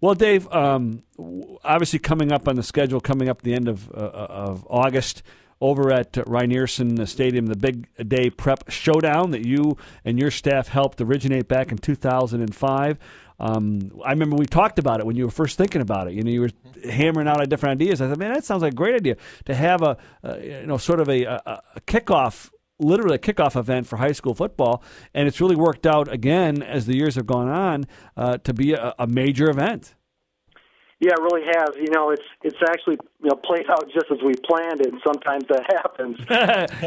Well, Dave, obviously coming up on the schedule, coming up the end of August, over at Rynearson Stadium, the Big Day Prep Showdown that you and your staff helped originate back in 2005. I remember we talked about it when you were first thinking about it. You were hammering out different ideas. I thought, man, that sounds like a great idea to have a kickoff, literally a kickoff event for high school football, and it's really worked out again as the years have gone on to be a major event. Yeah, it really has. It's actually played out just as we planned it, and sometimes that happens.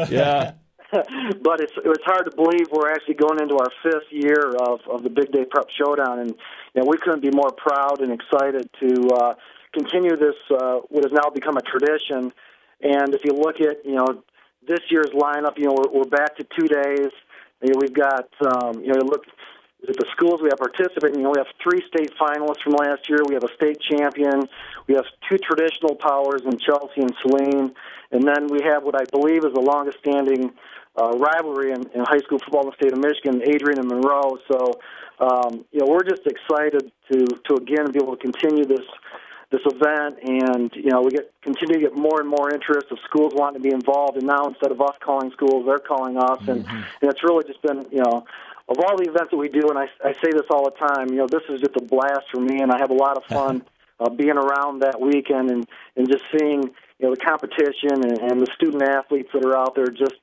Yeah. But it's hard to believe we're actually going into our 5th year of the Big Day Prep Showdown, and we couldn't be more proud and excited to continue this what has now become a tradition. And if you look at this year's lineup, we're back to 2 days. We've got look at the schools we have participating. We have 3 state finalists from last year. We have a state champion. We have 2 traditional powers in Chelsea and Saline. And then we have what I believe is the longest-standing rivalry in high school football in the state of Michigan, Adrian and Monroe. So, we're just excited to again be able to continue this event, and we continue to get more and more interest of schools wanting to be involved. And now instead of us calling schools, they're calling us, and it's really just been of all the events that we do, and I say this all the time, this is just a blast for me, and I have a lot of fun being around that weekend and just seeing the competition and the student athletes that are out there just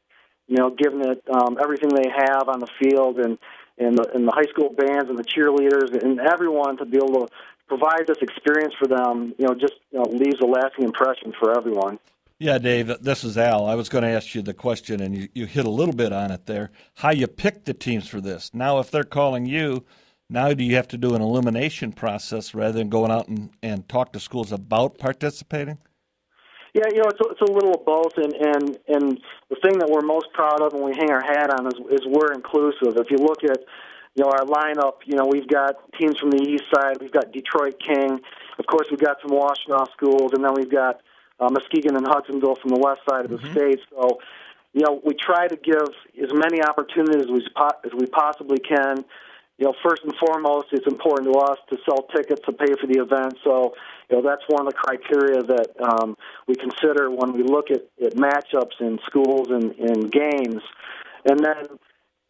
giving it everything they have on the field, and the high school bands and the cheerleaders and everyone to be able to provide this experience for them, leaves a lasting impression for everyone. Yeah, Dave, this is Al. I was going to ask you the question, and you hit a little bit on it there, how you pick the teams for this. Now, if they're calling you, now do you have to do an elimination process rather than going out and talk to schools about participating? Yeah, it's a little of both, and the thing that we're most proud of and we hang our hat on is we're inclusive. If you look at our lineup, we've got teams from the east side, we've got Detroit King, of course we've got some Washtenaw schools, and then we've got Muskegon and Hudsonville from the west side of the state. So, we try to give as many opportunities as we possibly can. First and foremost, it's important to us to sell tickets to pay for the event. So, that's one of the criteria that we consider when we look at matchups in schools and in games. And then,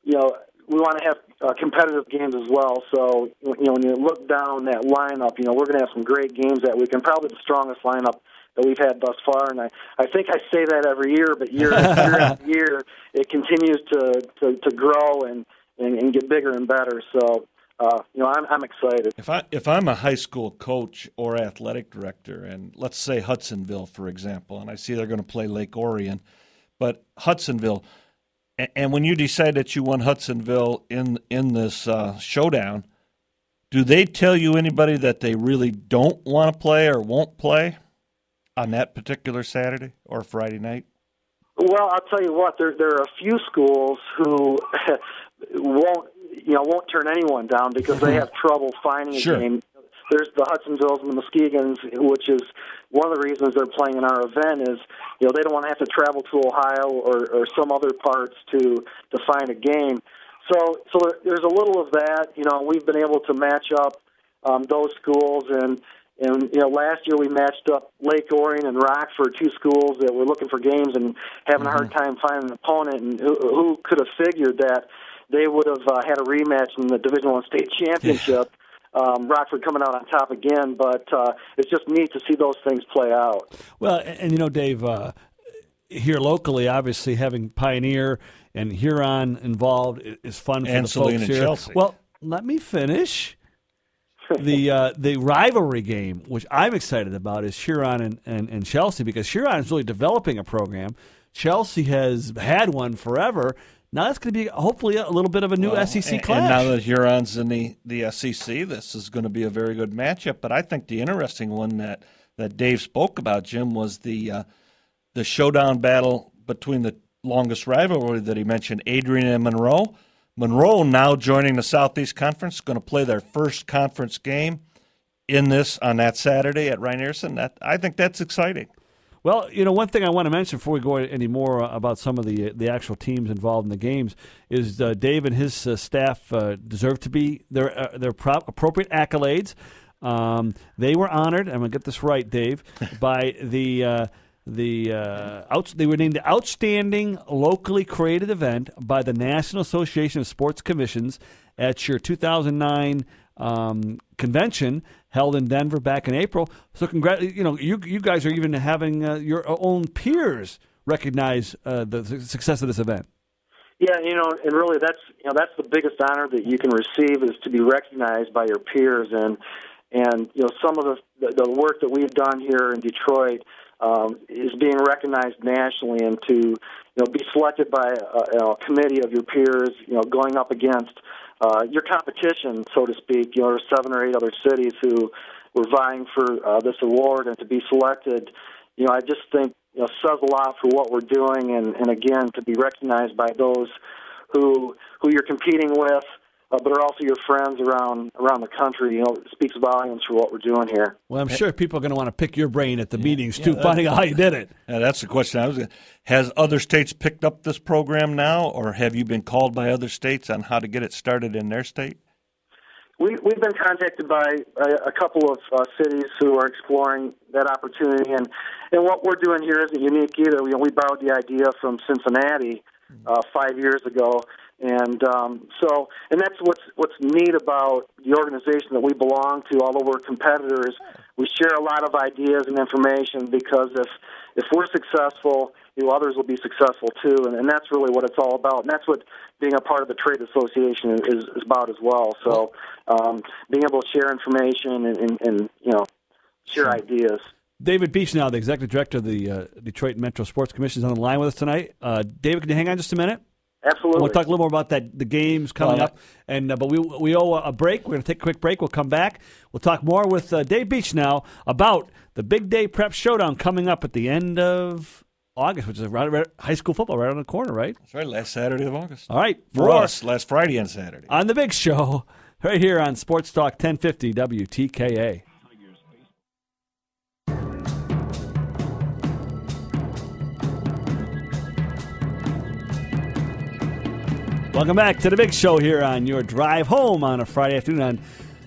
we want to have competitive games as well. So, when you look down that lineup, we're going to have some great games that week, and probably the strongest lineup that we've had thus far. And I think I say that every year, but year after year, it continues to grow and get bigger and better. So, I'm excited. If I'm a high school coach or athletic director, and let's say Hudsonville, for example, and I see they're going to play Lake Orion, but Hudsonville, and when you decide that you want Hudsonville in this showdown, do they tell you anybody that they really don't want to play or won't play on that particular Saturday or Friday night? Well, I'll tell you what, there are a few schools who won't turn anyone down because they have trouble finding a game. There's the Hudsonvilles and the Muskegans, which is one of the reasons they're playing in our event is, they don't want to have to travel to Ohio or some other parts to find a game. So there's a little of that. We've been able to match up those schools, and last year we matched up Lake Orion and Rockford, 2 schools that were looking for games and having a hard time finding an opponent, and who could have figured that they would have had a rematch in the Division I state championship. Rockford coming out on top again, but it's just neat to see those things play out. Well, and Dave, here locally, obviously having Pioneer and Huron involved is fun for the folks here. Chelsea. Well, let me finish. The rivalry game, which I'm excited about, is Huron and Chelsea, because Huron is really developing a program. Chelsea has had one forever. Now that's going to be hopefully a little bit of a new SEC clash. And now that Huron's in the SEC, this is going to be a very good matchup. But I think the interesting one that Dave spoke about, Jim, was the showdown battle between the longest rivalry that he mentioned, Adrian and Monroe. Monroe now joining the Southeast Conference, going to play their first conference game on that Saturday at Rynearson. I think that's exciting. Well, one thing I want to mention before we go any more about some of the actual teams involved in the games is Dave and his staff deserve to be their appropriate accolades. They were honored. I'm going to get this right, Dave, by they were named the Outstanding Locally Created Event by the National Association of Sports Commissions at your 2009 convention held in Denver back in April. So, you guys are even having your own peers recognize the success of this event. Yeah, and really that's the biggest honor that you can receive is to be recognized by your peers, and some of the work that we've done here in Detroit is being recognized nationally, and to be selected by a committee of your peers, going up against your competition, so to speak. There's 7 or 8 other cities who were vying for this award, and to be selected, I just think says a lot for what we're doing, and again, to be recognized by those who you're competing with, but are also your friends around the country. It speaks volumes for what we're doing here. Well, I'm sure people are going to want to pick your brain at the meetings too, finding out how you did it. Yeah, that's the question. Has other states picked up this program now, or have you been called by other states on how to get it started in their state? We've been contacted by a couple of cities who are exploring that opportunity, and what we're doing here isn't unique either. We borrowed the idea from Cincinnati 5 years ago, and that's what's neat about the organization that we belong to. Although we're competitors, we share a lot of ideas and information, because if we're successful, others will be successful too, and that's really what it's all about, and that's what being a part of the trade association is about as well. So being able to share information and share ideas. David Beachnau, the Executive Director of the Detroit Metro Sports Commission, is on the line with us tonight. David, can you hang on just a minute? Absolutely. We'll talk a little more about the games coming up, but we owe a break. We're going to take a quick break. We'll come back. We'll talk more with Dave Beachnau about the Big Day Prep Showdown coming up at the end of August, which is right high school football right on the corner, right? That's right, last Saturday of August. All right. For us, last Friday and Saturday. On the Big Show, right here on Sports Talk 1050 WTKA. Welcome back to the Big Show here on your drive home on a Friday afternoon on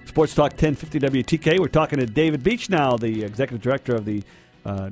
Sports Talk 1050 WTK. We're talking to David Beachnau, the Executive Director of the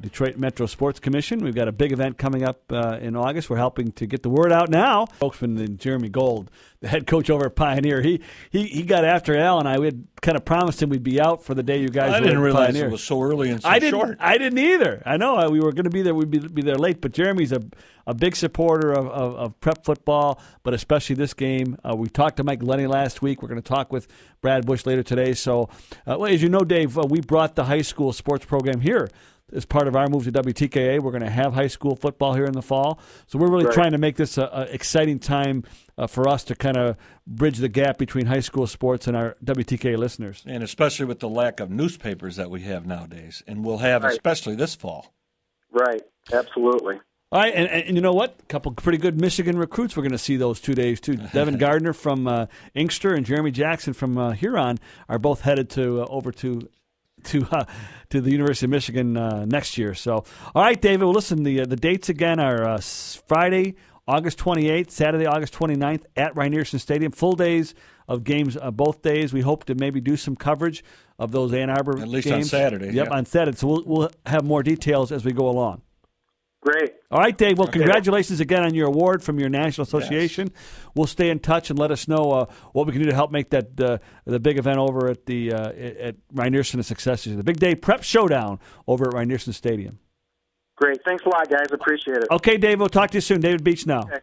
Detroit Metro Sports Commission. We've got a big event coming up in August. We're helping to get the word out now. Spokesman and Jeremy Gold, the head coach over at Pioneer, he got after Al and I. We had kind of promised him we'd be out for the day you guys were at Pioneer. I didn't realize it was so early and so short. I didn't either. I know we were going to be there. We'd be there late, but Jeremy's a big supporter of prep football, but especially this game. We talked to Mike Lenny last week. We're going to talk with Brad Bush later today. So, as you know, Dave, we brought the high school sports program here. As part of our move to WTKA, we're going to have high school football here in the fall. So we're really trying to make this an exciting time for us to kind of bridge the gap between high school sports and our WTKA listeners. And especially with the lack of newspapers that we have nowadays, and we'll have especially this fall. Right, absolutely. All right, and you know what? A couple pretty good Michigan recruits we're going to see those 2 days, too. Devin Gardner from Inkster and Jeremy Jackson from Huron are both headed over to the University of Michigan next year. So, all right, David, well, listen, the dates again are Friday, August 28th, Saturday, August 29th at Rynearson Stadium. Full days of games both days. We hope to maybe do some coverage of those Ann Arbor games. At least on Saturday. Yep, on Saturday. So we'll have more details as we go along. Great. All right, Dave. Well, congratulations again on your award from your national association. Yes. We'll stay in touch and let us know what we can do to help make that the big event over at at Rynearson a success. The Big Day Prep Showdown over at Rynearson Stadium. Great. Thanks a lot, guys. Appreciate it. Okay, Dave. We'll talk to you soon. David Beachnau. Okay.